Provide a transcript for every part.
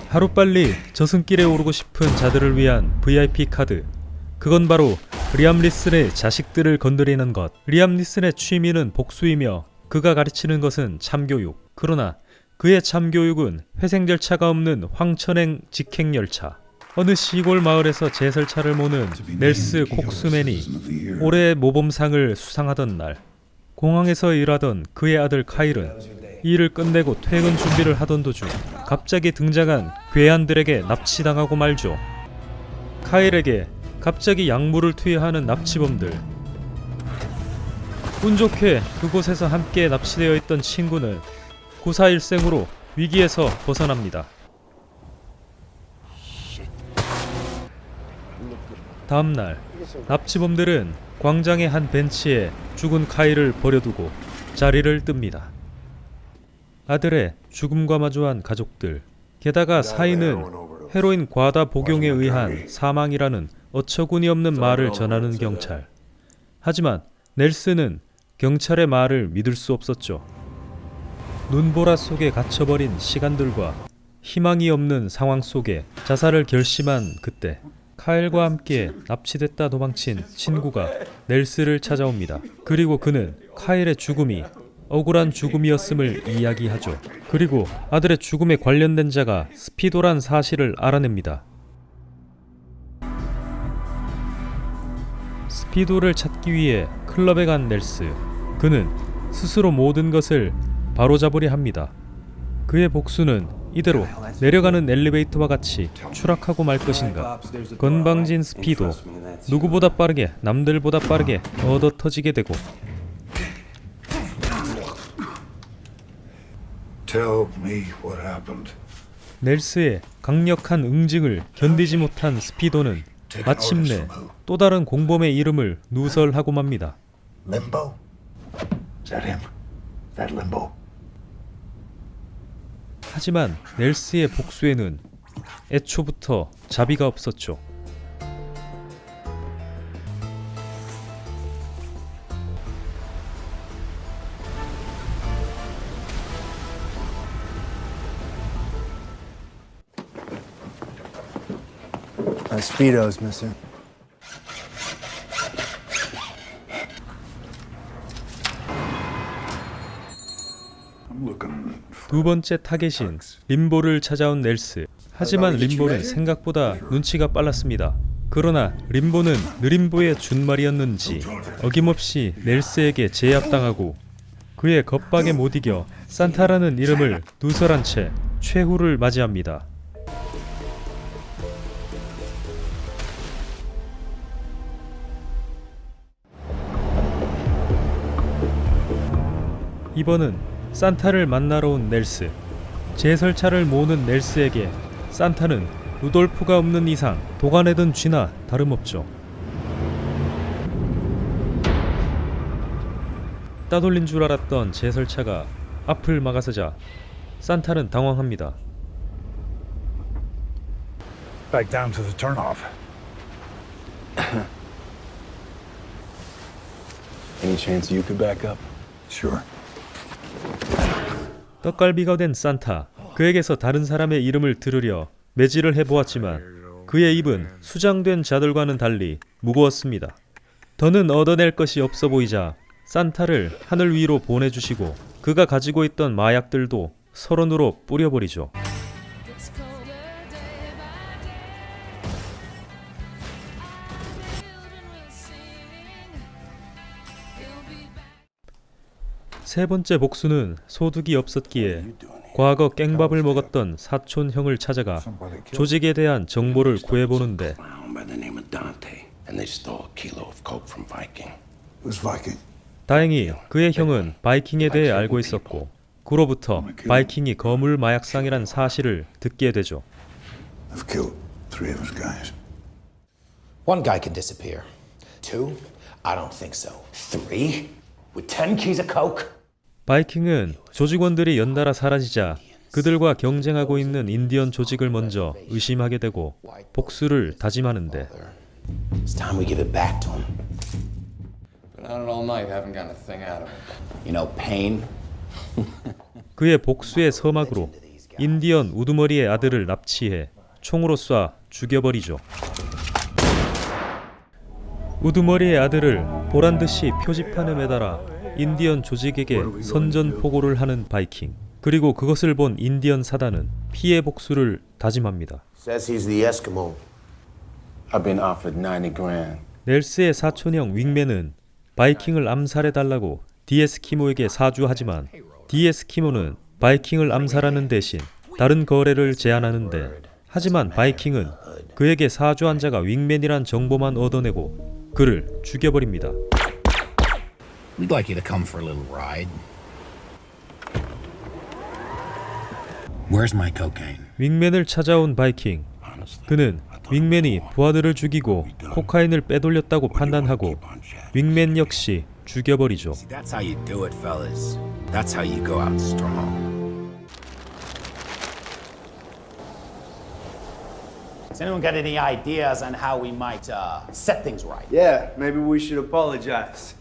하루빨리 저승길에 오르고 싶은 자들을 위한 VIP 카드. 그건 바로 리암 니슨의 자식들을 건드리는 것. 리암 니슨의 취미는 복수이며 그가 가르치는 것은 참교육. 그러나 그의 참교육은 회생 절차가 없는 황천행 직행열차. 어느 시골 마을에서 제설차를 모는 넬스 콕스맨이 올해의 모범상을 수상하던 날, 공항에서 일하던 그의 아들 카일은 일을 끝내고 퇴근 준비를 하던 도중 갑자기 등장한 괴한들에게 납치당하고 말죠. 카일에게 갑자기 약물을 투여하는 납치범들. 운 좋게 그곳에서 함께 납치되어 있던 친구는 구사일생으로 위기에서 벗어납니다. 다음날 납치범들은 광장의 한 벤치에 죽은 카일을 버려두고 자리를 뜹니다. 아들의 죽음과 마주한 가족들, 게다가 사인은 헤로인 과다 복용에 의한 사망이라는 어처구니 없는 말을 전하는 경찰. 하지만 넬스는 경찰의 말을 믿을 수 없었죠. 눈보라 속에 갇혀버린 시간들과 희망이 없는 상황 속에 자살을 결심한 그때, 카일과 함께 납치됐다 도망친 친구가 넬스를 찾아옵니다. 그리고 그는 카일의 죽음이 억울한 죽음이었음을 이야기하죠. 그리고 아들의 죽음에 관련된 자가 스피도란 사실을 알아냅니다. 스피도를 찾기 위해 클럽에 간 넬스. 그는 스스로 모든 것을 바로잡으려 합니다. 그의 복수는 이대로 내려가는 엘리베이터와 같이 추락하고 말 것인가. 건방진 스피도, 누구보다 빠르게, 남들보다 빠르게 얻어터지게 되고, 넬스의 강력한 응징을 견디지 못한 스피도는 마침내 또 다른 공범의 이름을 누설하고 맙니다. Limbo? Is that him? That Limbo? 하지만 넬스의 복수에는 애초부터 자비가 없었죠. Speedos, mister. 두 번째 타겟인 림보를 찾아온 넬스. 하지만 림보는 생각보다 눈치가 빨랐습니다. 그러나 림보는 느림보의 준말이었는지 어김없이 넬스에게 제압당하고 그의 겁박에 못 이겨 산타라는 이름을 누설한 채 최후를 맞이합니다. 이번은 산타를 만나러 온 넬스. 제설차를 모으는 넬스에게 산타는 루돌프가 없는 이상 도가내든 쥐나 다름없죠. 따돌린 줄 알았던 제설차가 앞을 막아서자 산타는 당황합니다. Back down to the turnoff. Any chance you could back up? Sure. 떡갈비가 된 산타. 그에게서 다른 사람의 이름을 들으려 매질을 해보았지만 그의 입은 수장된 자들과는 달리 무거웠습니다. 더는 얻어낼 것이 없어 보이자 산타를 하늘 위로 보내주시고 그가 가지고 있던 마약들도 서론으로 뿌려버리죠. 세 번째 복수는 소득이 없었기에 과거 깽밥을 먹었던 사촌 형을 찾아가 조직에 대한 정보를 구해보는데 Who's Viking? 다행히 그의 형은 바이킹에 대해 알고 있었고 그로부터 바이킹이 거물 마약상이란 사실을 듣게 되죠. I've killed 3 of his guys. One guy can disappear. 2? I don't think so. 3? With 10 keys of coke? 바이킹은 조직원들이 연달아 사라지자 그들과 경쟁하고 있는 인디언 조직을 먼저 의심하게 되고 복수를 다짐하는데 It's time we give it back to him. Been at it all night, haven't gotten a thing out of him. You know, pain. 그의 복수의 서막으로 인디언 우두머리의 아들을 납치해 총으로 쏴 죽여버리죠. 우두머리의 아들을 보란듯이 표지판에 매달아 인디언 조직에게 선전포고를 하는 바이킹. 그리고 그것을 본 인디언 사단은 피해 복수를 다짐합니다. Says he's the Eskimo. I've been offered 90 grand. 넬스의 사촌형 윙맨은 바이킹을 암살해달라고 디에스키모에게 사주하지만 디에스키모는 바이킹을 암살하는 대신 다른 거래를 제안하는데, 하지만 바이킹은 그에게 사주한 자가 윙맨이란 정보만 얻어내고 그를 죽여버립니다. We'd like you to come for a little ride. Where's my cocaine? 윙맨을 찾아온 바이킹. 그는 윙맨이 부하들을 죽이고 코카인을 빼돌렸다고 판단하고 윙맨 역시 죽여버리죠. See, that's how you do it, fellas. That's how you go out strong. Has anyone got any ideas on how we might set things right? Yeah, maybe we should apologize.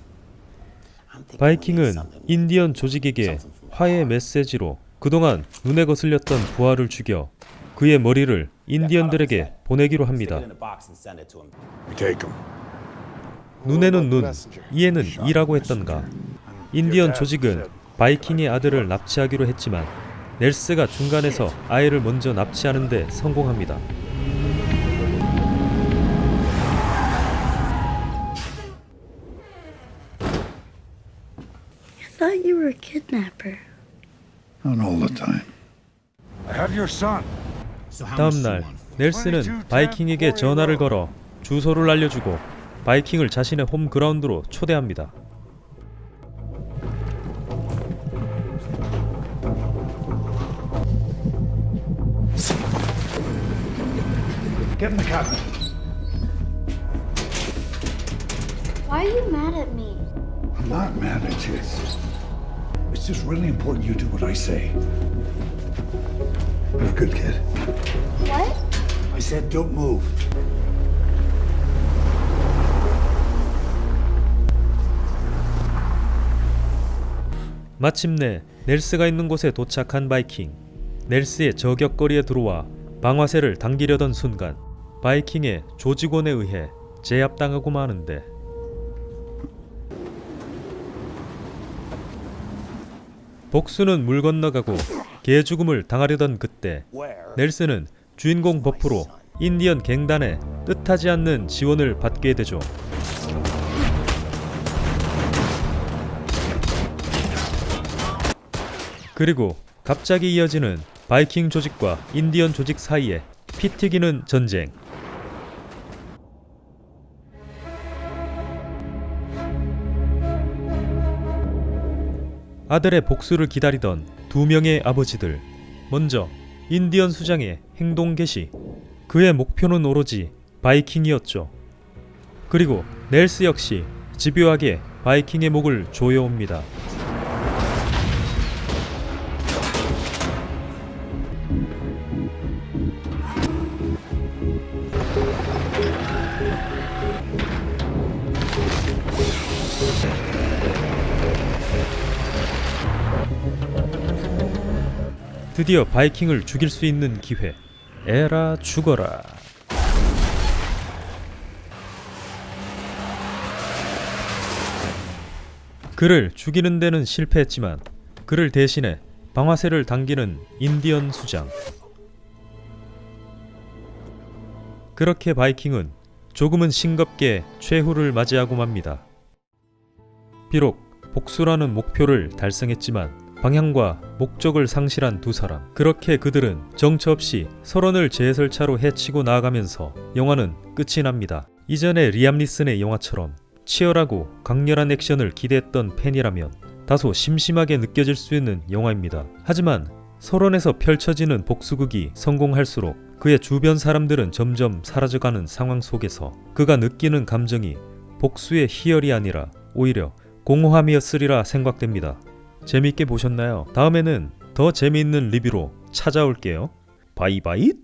바이킹은 인디언 조직에게 화해 메시지로 그동안 눈에 거슬렸던 부하를 죽여 그의 머리를 인디언들에게 보내기로 합니다. In a box and send it to him. We take him. 눈에는 눈, 이에는 이라고 했던가. 인디언 조직은 바이킹의 아들을 납치하기로 했지만 넬스가 중간에서 아이를 먼저 납치하는 데 성공합니다. I thought you were a kidnapper. Not all the time. I have your son. So how much 다음 do you 날 want? 넬스는 바이킹에게 전화를 걸어 주소를 알려주고 바이킹을 자신의 홈 그라운드로 초대합니다. Get in the cabin. Why are you mad at me? I'm not mad at you. It's just really important you do what I say. You're a good kid. What? I said don't move. 마침내 넬스가 있는 곳에 도착한 바이킹. 넬스의 저격거리에 들어와 방아쇠를 당기려던 순간 바이킹의 조직원에 의해 제압당하고 마는데, 복수는 물 건너가고 개죽음을 당하려던 그때 넬스는 주인공 버프로 인디언 갱단의 뜻하지 않는 지원을 받게 되죠. 그리고 갑자기 이어지는 바이킹 조직과 인디언 조직 사이에 피 튀기는 전쟁. 아들의 복수를 기다리던 두 명의 아버지들. 먼저 인디언 수장의 행동 개시. 그의 목표는 오로지 바이킹이었죠. 그리고 넬스 역시 집요하게 바이킹의 목을 조여옵니다. 드디어 바이킹을 죽일 수 있는 기회. 에라 죽어라. 그를 죽이는 데는 실패했지만 그를 대신해 방아쇠를 당기는 인디언 수장. 그렇게 바이킹은 조금은 싱겁게 최후를 맞이하고 맙니다. 비록 복수라는 목표를 달성했지만 방향과 목적을 상실한 두 사람. 그렇게 그들은 정처 없이 서론을 제설차로 해치고 나아가면서 영화는 끝이 납니다. 이전의 리암 니슨의 영화처럼 치열하고 강렬한 액션을 기대했던 팬이라면 다소 심심하게 느껴질 수 있는 영화입니다. 하지만 서론에서 펼쳐지는 복수극이 성공할수록 그의 주변 사람들은 점점 사라져가는 상황 속에서 그가 느끼는 감정이 복수의 희열이 아니라 오히려 공허함이었으리라 생각됩니다. 재미있게 보셨나요? 다음에는 더 재미있는 리뷰로 찾아올게요. 바이바이.